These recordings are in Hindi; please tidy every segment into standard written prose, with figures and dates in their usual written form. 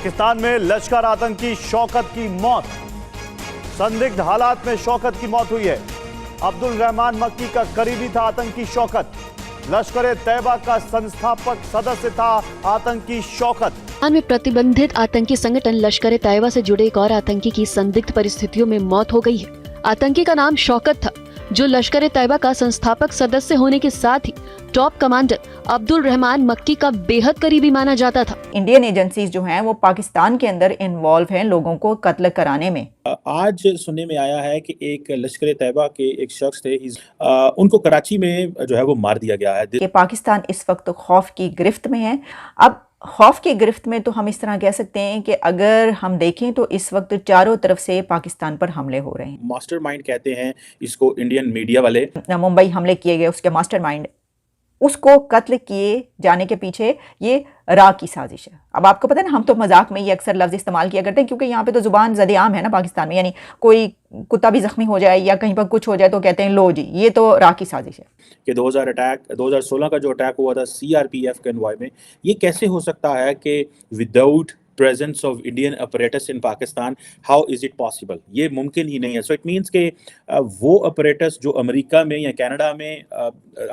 पाकिस्तान में लश्कर आतंकी शौकत की मौत। संदिग्ध हालात में शौकत की मौत हुई है। अब्दुल रहमान मक्की का करीबी था आतंकी शौकत। लश्कर तैयबा का संस्थापक सदस्य था आतंकी शौकत। पाकिस्तान में प्रतिबंधित आतंकी संगठन लश्कर तैयबा से जुड़े एक और आतंकी की संदिग्ध परिस्थितियों में मौत हो गई है। आतंकी का नाम शौकत था, जो लश्कर तैयबा का संस्थापक सदस्य होने के साथ ही टॉप कमांडर अब्दुल रहमान मक्की का बेहद करीबी माना जाता था। इंडियन एजेंसीज जो हैं वो पाकिस्तान के अंदर इन्वॉल्व हैं लोगों को कत्ल कराने में। आज सुनने में आया है कि एक लश्कर तैयबा के एक शख्स थे, उनको कराची में जो है वो मार दिया गया है। कि पाकिस्तान इस वक्त खौफ की गिरफ्त में है। अब खौफ की गिरफ्त में तो हम इस तरह कह सकते हैं कि अगर हम देखें तो इस वक्त चारों तरफ से पाकिस्तान पर हमले हो रहे हैं। मास्टरमाइंड कहते हैं इसको इंडियन मीडिया वाले। मुंबई हमले किए गए, उसके मास्टरमाइंड, उसको कत्ल किए जाने के पीछे ये रा की साजिश है। अब आपको पता है ना, हम तो मजाक में ये अक्सर लफ्ज़ इस्तेमाल किया करते हैं क्योंकि यहाँ पे तो ज़ुबान ज़द-ए-आम है ना पाकिस्तान में, यानी कोई कुत्ता भी ज़ख्मी हो जाए या कहीं पर कुछ हो जाए तो कहते हैं लो जी ये तो रा की साजिश है। कि 2016 का जो अटैक हुआ था सीआरपीएफ के एनवाय में, ये कैसे हो सकता है कि without presence of Indian apparatus in Pakistan, how is it possible? ये मुमकिन ही नहीं है। सो इट मीन्स के वो अपरेटस जो अमेरिका में या कनाडा में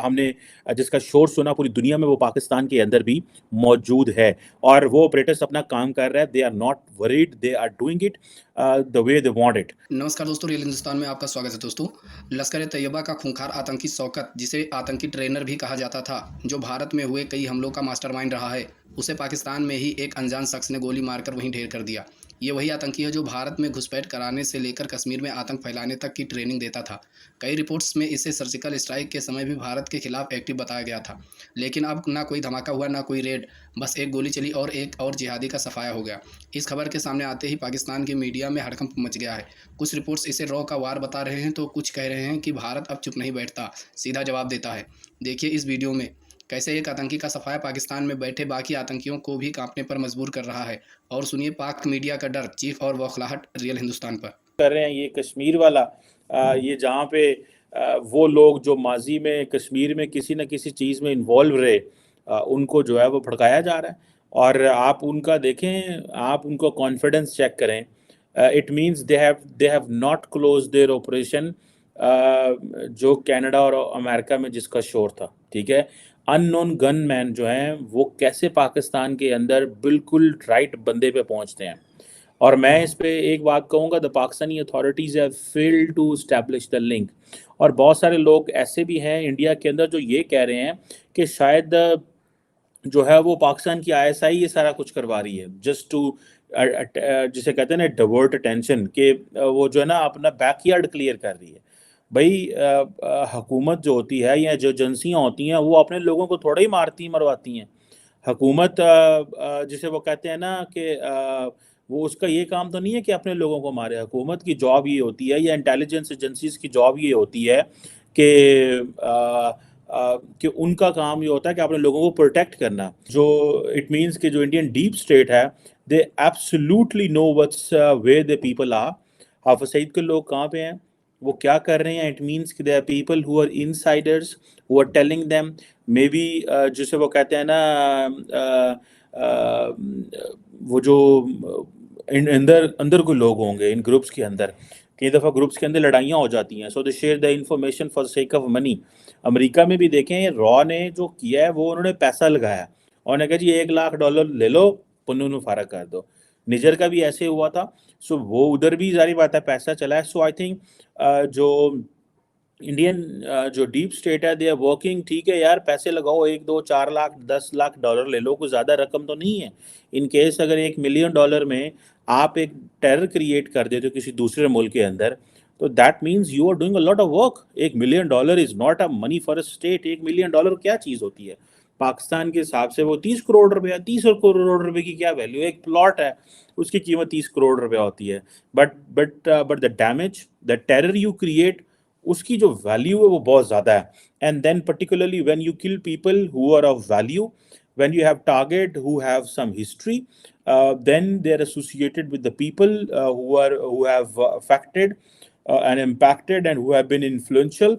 हमने जिसका शोर सुना पूरी दुनिया में, वो पाकिस्तान के अंदर भी मौजूद है और वो अपरेटस अपना काम कर रहा है। They are not worried, they are doing it the way they want it. नमस्कार दोस्तों, रियल हिंदुस्तान में आपका स्वागत है। दोस्तों, लश्कर तैयबा का खूंखार आतंकी शौकत, जिसे आतंकी ट्रेनर भी कहा जाता था, जो भारत में हुए कई हमलों का मास्टरमाइंड रहा है, उसे पाकिस्तान में ही एक अनजान शख्स ने गोली मारकर वहीं ढेर कर दिया। ये वही आतंकी है जो भारत में घुसपैठ कराने से लेकर कश्मीर में आतंक फैलाने तक की ट्रेनिंग देता था। कई रिपोर्ट्स में इसे सर्जिकल स्ट्राइक के समय भी भारत के खिलाफ एक्टिव बताया गया था, लेकिन अब ना कोई धमाका हुआ, ना कोई रेड, बस एक गोली चली और एक और जिहादी का सफाया हो गया। इस खबर के सामने आते ही पाकिस्तान की मीडिया में हड़कंप मच गया है। कुछ रिपोर्ट्स इसे रॉ का वार बता रहे हैं तो कुछ कह रहे हैं कि भारत अब चुप नहीं बैठता, सीधा जवाब देता है। देखिए इस वीडियो में कैसे एक आतंकी का सफाया पाकिस्तान में बैठे बाकी आतंकियों को भी कांपने पर मजबूर कर रहा है। और सुनिए पाक मीडिया का डर, चीफ और बौखलाहट रियल हिंदुस्तान पर कर रहे हैं। ये कश्मीर वाला ये जहाँ पे वो लोग जो माजी में कश्मीर में किसी न किसी चीज़ में इन्वॉल्व रहे, उनको जो है वो भड़काया जा रहा है। और आप उनका देखें, आप उनको कॉन्फिडेंस चेक करें। It means they have not close their operation जो कनाडा और अमेरिका में जिसका शोर था, ठीक है। अननोन गन मैन जो हैं वो कैसे पाकिस्तान के अंदर बिल्कुल राइट बंदे पे पहुंचते हैं। और मैं इस पे एक बात कहूँगा, the Pakistani authorities have failed to establish the link. और बहुत सारे लोग ऐसे भी हैं इंडिया के अंदर जो ये कह रहे हैं कि शायद जो है वो पाकिस्तान की आईएसआई ये सारा कुछ करवा रही है, जस्ट टू जिसे कहते हैं ना डाइवर्ट अटेंशन, कि वो जो है ना अपना बैकयार्ड क्लियर कर रही है। भाई हुकूमत जो होती है या जो एजेंसियाँ होती हैं वो अपने लोगों को थोड़ा ही मारती मरवाती हैं। हुकूमत जिसे वो कहते हैं ना कि वो उसका ये काम तो नहीं है कि अपने लोगों को मारे। हुकूमत की जॉब ये होती है या इंटेलिजेंस एजेंसीज की जॉब ये होती है कि उनका काम ये होता है कि अपने लोगों को प्रोटेक्ट करना। जो इट मीन्स कि जो इंडियन डीप स्टेट है, they absolutely know what's where the people are. Hafiz Saeed के लोग कहाँ पे हैं, वो क्या कर रहे हैं। इट मीन्स कि they are people who are insiders who are telling them, maybe जिसे वो कहते हैं ना वो जो अंदर अंदर कोई लोग होंगे इन ग्रुप्स के अंदर। कई दफ़ा ग्रुप्स के अंदर लड़ाइयाँ हो जाती हैं, so they share the information for sake of money. America में भी देखें, रॉ ने जो किया है वो उन्होंने पैसा लगाया, उन्होंने कहा जी $1 लाख ले लो, पुन्नू फारा कर दो। निजर का भी ऐसे हुआ था। सो वो उधर भी जारी बात है पैसा चला है। सो आई थिंक जो इंडियन जो डीप स्टेट है, दे आर वर्किंग। ठीक है यार, पैसे लगाओ, 1 2 4 लाख $10 लाख ले लो, कोई ज़्यादा रकम तो नहीं है। इन केस अगर $1 मिलियन में आप एक टेरर क्रिएट कर देते हो किसी दूसरे मुल्क के अंदर, तो that means you are doing a lot of work. $1 million is not a money for a state. $1 million क्या चीज़ होती है पाकिस्तान के हिसाब से? वो 30 करोड़ रुपया, 30 करोड़ रुपए की क्या वैल्यू है? एक प्लॉट है, उसकी कीमत 30 करोड़ रुपया होती है। But the damage, the terror you create, उसकी जो वैल्यू है वो बहुत ज़्यादा है। And then particularly when you kill people who are of value, when you have target who have some history, then they're associated with the people who have affected and impacted and who have been influential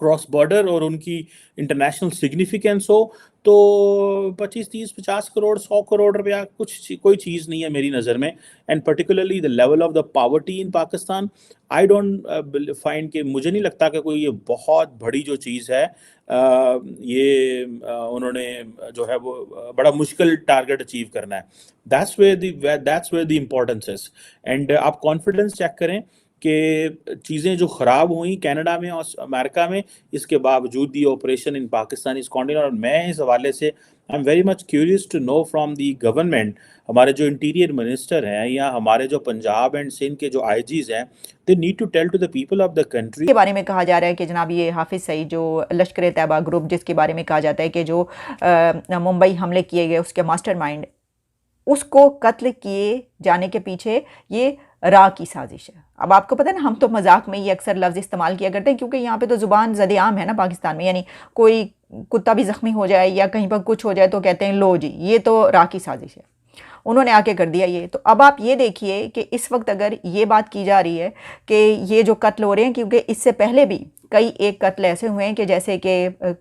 cross border और उनकी इंटरनेशनल सिग्निफिकेंस हो, तो 25, 30, 50 करोड़, 100 करोड़ रुपया कोई चीज़ नहीं है मेरी नज़र में। And particularly the level of the poverty in Pakistan, I don't find कि मुझे नहीं लगता कि कोई ये बहुत बड़ी जो चीज़ है, उन्होंने जो है वो बड़ा मुश्किल टारगेट अचीव करना है। That's where the importance is. And आप कॉन्फिडेंस चेक करें कि चीज़ें जो ख़राब हुई कनाडा में और अमेरिका में, इसके बावजूद ये ऑपरेशन इन पाकिस्तान इस कॉन्टिनेंट, और मैं इस हवाले से I am very much curious to know from the government, हमारे जो इंटीरियर मिनिस्टर हैं या हमारे जो पंजाब एंड सिंध के जो आईजीज हैं, they need to tell to the people of the country. के बारे में कहा जा रहा है कि जनाब ये हाफिज़ सईद जो लश्कर तैयबा ग्रुप जिसके बारे में कहा जाता है कि जो मुंबई हमले किए गए उसके मास्टरमाइंड, उसको कत्ल किए जाने के पीछे ये रा की साजिश है। अब आपको पता है ना, हम तो मजाक में ये अक्सर लफ्ज़ इस्तेमाल किया करते हैं क्योंकि यहाँ पे तो ज़ुबान ज़द-ए-आम है ना पाकिस्तान में, यानी कोई कुत्ता भी ज़ख्मी हो जाए या कहीं पर कुछ हो जाए तो कहते हैं लो जी ये तो रा की साजिश है, उन्होंने आके कर दिया ये। तो अब आप ये देखिए कि इस वक्त अगर ये बात की जा रही है कि ये जो कत्ल हो रहे हैं, क्योंकि इससे पहले भी कई एक कत्ल ऐसे हुए हैं कि जैसे कि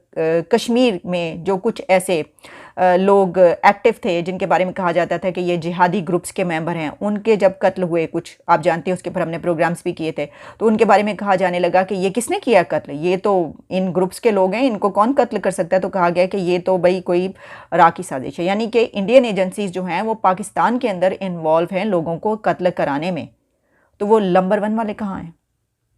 कश्मीर में जो कुछ ऐसे लोग एक्टिव थे जिनके बारे में कहा जाता था कि ये जिहादी ग्रुप्स के मेंबर हैं, उनके जब कत्ल हुए, कुछ आप जानते हैं उसके ऊपर हमने प्रोग्राम्स भी किए थे, तो उनके बारे में कहा जाने लगा कि ये किसने किया कत्ल, ये तो इन ग्रुप्स के लोग हैं, इनको कौन कत्ल कर सकता है। तो कहा गया कि ये तो भाई कोई रा की साजिश है, यानी कि इंडियन एजेंसीज जो हैं वो पाकिस्तान के अंदर इन्वॉल्व हैं लोगों को कत्ल कराने में। तो वो नंबर 1 वाले कहाँ हैं?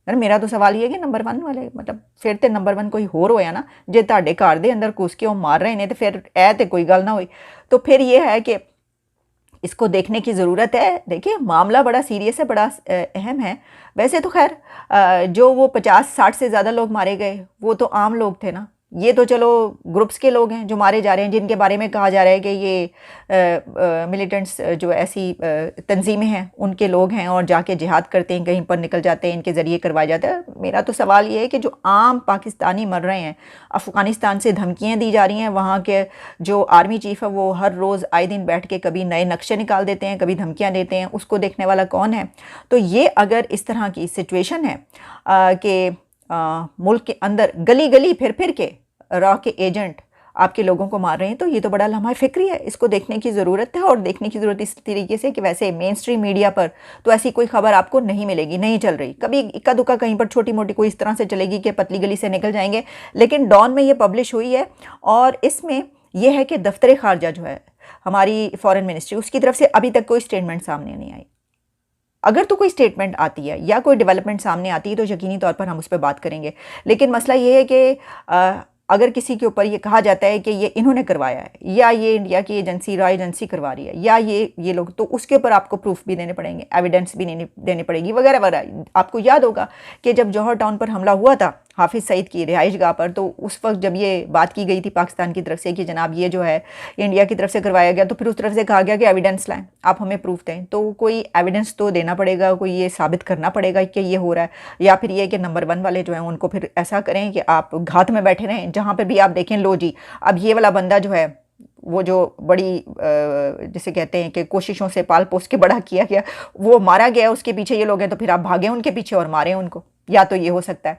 यार मेरा तो सवाल ये है कि नंबर 1 वाले मतलब फिर तो नंबर 1 कोई होर होया ना, जे ਤੁਹਾਡੇ घर दे अंदर घुस के वो मार रहे ने, तो फिर ऐ तो कोई गल ना हुई। तो फिर ये है कि इसको देखने की ज़रूरत है। देखिए मामला बड़ा सीरियस है, बड़ा अहम है। वैसे तो खैर जो वो 50-60 से ज़्यादा लोग मारे गए वो तो आम लोग थे ना, ये तो चलो ग्रुप्स के लोग हैं जो मारे जा रहे हैं, जिनके बारे में कहा जा रहा है कि ये मिलिटेंट्स जो ऐसी तंजीमें हैं उनके लोग हैं और जाके जिहाद करते हैं, कहीं पर निकल जाते हैं, इनके ज़रिए करवाया जाता है। मेरा तो सवाल ये है कि जो आम पाकिस्तानी मर रहे हैं, अफ़गानिस्तान से धमकियाँ दी जा रही हैं, वहाँ के जो आर्मी चीफ़ है वो हर रोज़ आए दिन बैठ के कभी नए नक्शे निकाल देते हैं, कभी धमकियाँ देते हैं, उसको देखने वाला कौन है? तो ये अगर इस तरह की सिचुएशन है कि मुल्क के अंदर गली गली फिर फिर के रॉ के एजेंट आपके लोगों को मार रहे हैं, तो ये तो बड़ा लम्हा फ़िक्री है, इसको देखने की ज़रूरत है। और देखने की ज़रूरत इस तरीके से कि वैसे मेन स्ट्रीम मीडिया पर तो ऐसी कोई खबर आपको नहीं मिलेगी, नहीं चल रही, कभी इक्का दुक्का कहीं पर छोटी मोटी कोई इस तरह से चलेगी कि पतली गली से निकल जाएंगे। लेकिन डॉन में ये पब्लिश हुई है और इसमें यह है कि दफ्तर खारजा जो है हमारी फॉरेन मिनिस्ट्री, उसकी तरफ से अभी तक कोई स्टेटमेंट सामने नहीं आई। अगर तो कोई स्टेटमेंट आती है या कोई डेवलपमेंट सामने आती है तो यकीनी तौर पर हम उस पर बात करेंगे। लेकिन मसला ये है कि अगर किसी के ऊपर ये कहा जाता है कि ये इन्होंने करवाया है या ये इंडिया की एजेंसी रॉ एजेंसी करवा रही है या ये लोग, तो उसके ऊपर आपको प्रूफ भी देने पड़ेंगे, एविडेंस भी देनी पड़ेगी वगैरह वगैरह। आपको याद होगा कि जब जौहर टाउन पर हमला हुआ था हाफिज़ सईद की रिहाइश गाह पर, तो उस वक्त जब ये बात की गई थी पाकिस्तान की तरफ से कि जनाब ये जो है इंडिया की तरफ से करवाया गया, तो फिर उस तरफ से कहा गया कि एविडेंस लाएं, आप हमें प्रूफ दें। तो कोई एविडेंस तो देना पड़ेगा, कोई ये साबित करना पड़ेगा कि ये हो रहा है। या फिर ये कि नंबर 1 वाले जो हैं उनको फिर ऐसा करें कि आप घात में बैठे रहें, जहाँ पर भी आप देखें लो जी अब ये वाला बंदा जो है वो जो बड़ी जिसे कहते हैं कि कोशिशों से पाल पोस के बड़ा किया गया, वो मारा गया, उसके पीछे ये लोग हैं, तो फिर आप भागें उनके पीछे और मारें उनको, या तो ये हो सकता है।